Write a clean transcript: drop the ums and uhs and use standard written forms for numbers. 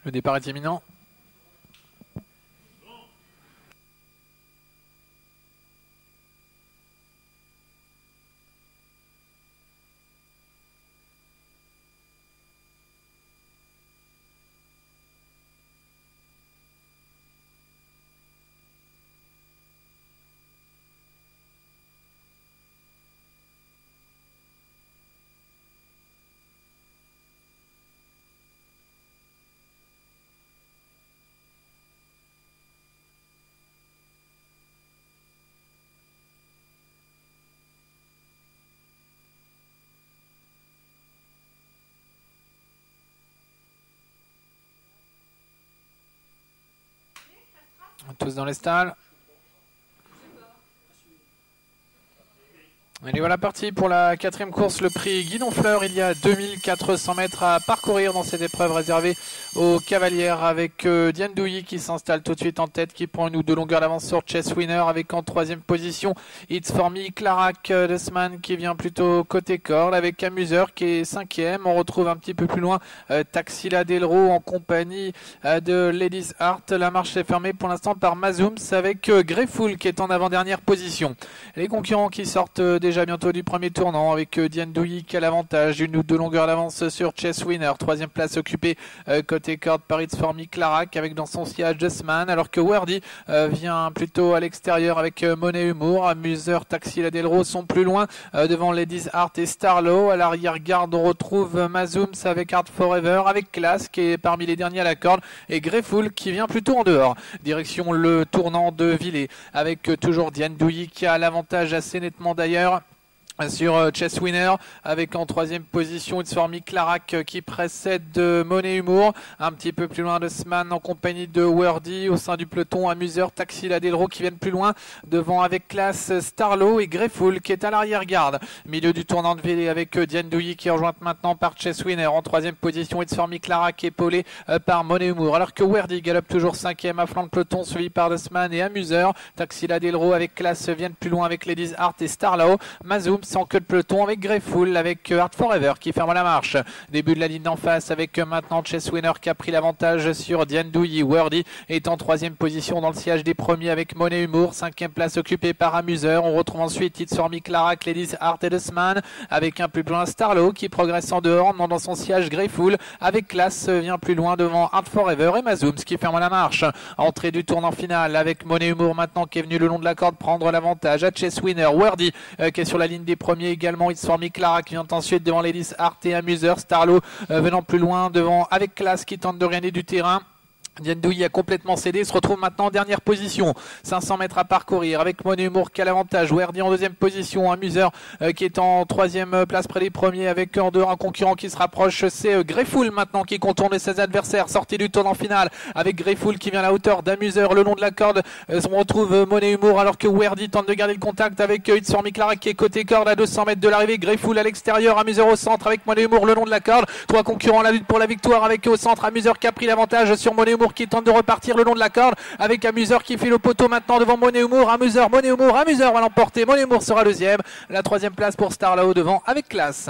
Le départ est imminent. Tous dans les stalles. Allez, voilà parti pour la 4e course, le prix Guidon Fleur. Il y a 2400 mètres à parcourir dans cette épreuve réservée aux cavalières avec Diane Douilly qui s'installe tout de suite en tête, qui prend une ou deux longueurs d'avance sur Chess Winner avec en 3e position It's For Me, Clarac Desman qui vient plutôt côté corde avec Amuseur qui est 5e. On retrouve un petit peu plus loin Taxila Delro en compagnie de Ladies Heart. La marche est fermée pour l'instant par Mazooms avec Greyful qui est en avant-dernière position. Les concurrents qui sortent déjà bientôt du premier tournant avec Diane Douilly qui a l'avantage d'une ou deux longueurs d'avance sur Chess Winner. 3e place occupée côté corde par It's For Me, Clarac avec dans son sillage Justman, alors que Wordy vient plutôt à l'extérieur avec Monnaie Humour. Amuseur, Taxila Delro sont plus loin devant Ladies Heart et Starlow. À l'arrière-garde on retrouve Mazooms avec Art Forever, avec Class qui est parmi les derniers à la corde et Greyful qui vient plutôt en dehors. Direction le tournant de Villers avec toujours Diane Douilly qui a l'avantage assez nettement d'ailleurs sur Chess Winner avec en 3e position It's For Me, Clarac qui précède Monnaie Humour. Un petit peu plus loin de Sman en compagnie de Wordy. Au sein du peloton, Amuseur, Taxila Delro qui viennent plus loin devant avec Class, Starlow et Greyful qui est à l'arrière-garde. Milieu du tournant de Vélé avec Diane Douilly qui est rejointe maintenant par Chess Winner. En 3e position It's For Me, Clarac épaulé par Monnaie Humour, alors que Wordy galope toujours 5e à flanc de peloton suivi par Desman et Amuseur. Taxila Delro avec Class viennent plus loin avec Ladies Heart et Starlow. Mazooms sans queue de peloton avec Greyful avec Art Forever qui ferme la marche. Début de la ligne d'en face avec maintenant Chess Winner qui a pris l'avantage sur Diane Douilly. Wordy est en 3e position dans le sillage des premiers avec Monnaie Humour. 5e place occupée par Amuseur. On retrouve ensuite It's For Me, Clarac, Ladies Heart et Desman avec un plus loin Starlow qui progresse en dehors dans son sillage Greyful avec Class vient plus loin devant Art Forever et Mazooms qui ferme la marche. Entrée du tournant final avec Monnaie Humour maintenant qui est venu le long de la corde prendre l'avantage à Chess Winner. Wordy qui est sur la ligne des premiers également. It's For Me, Clarac qui vient ensuite devant Ladies Heart et Amuseur. Starlow venant plus loin devant avec Class qui tente de gagner du terrain. Diane Douilly a complètement cédé, se retrouve maintenant en dernière position. 500 mètres à parcourir avec Monnaie Humour qui a l'avantage. Wordy en 2e position. Amuseur qui est en 3e place près des premiers avec en dehors un concurrent qui se rapproche. C'est Greyful maintenant qui contourne ses adversaires. Sortie du tournant final avec Greyful qui vient à la hauteur d'Amuseur le long de la corde. On retrouve Monnaie Humour alors que Wordy tente de garder le contact avec It's For Me, Clarac qui est côté corde à 200 mètres de l'arrivée. Greyful à l'extérieur, Amuseur au centre avec Monnaie Humour le long de la corde. 3 concurrents la lutte pour la victoire avec au centre Amuseur qui a pris l'avantage sur Monnaie Humour qui tente de repartir le long de la corde avec Amuseur qui file au poteau maintenant devant Monnaie Humour. Amuseur va l'emporter. Monnaie Humour sera 2e. La 3e place pour Starlow devant avec Class.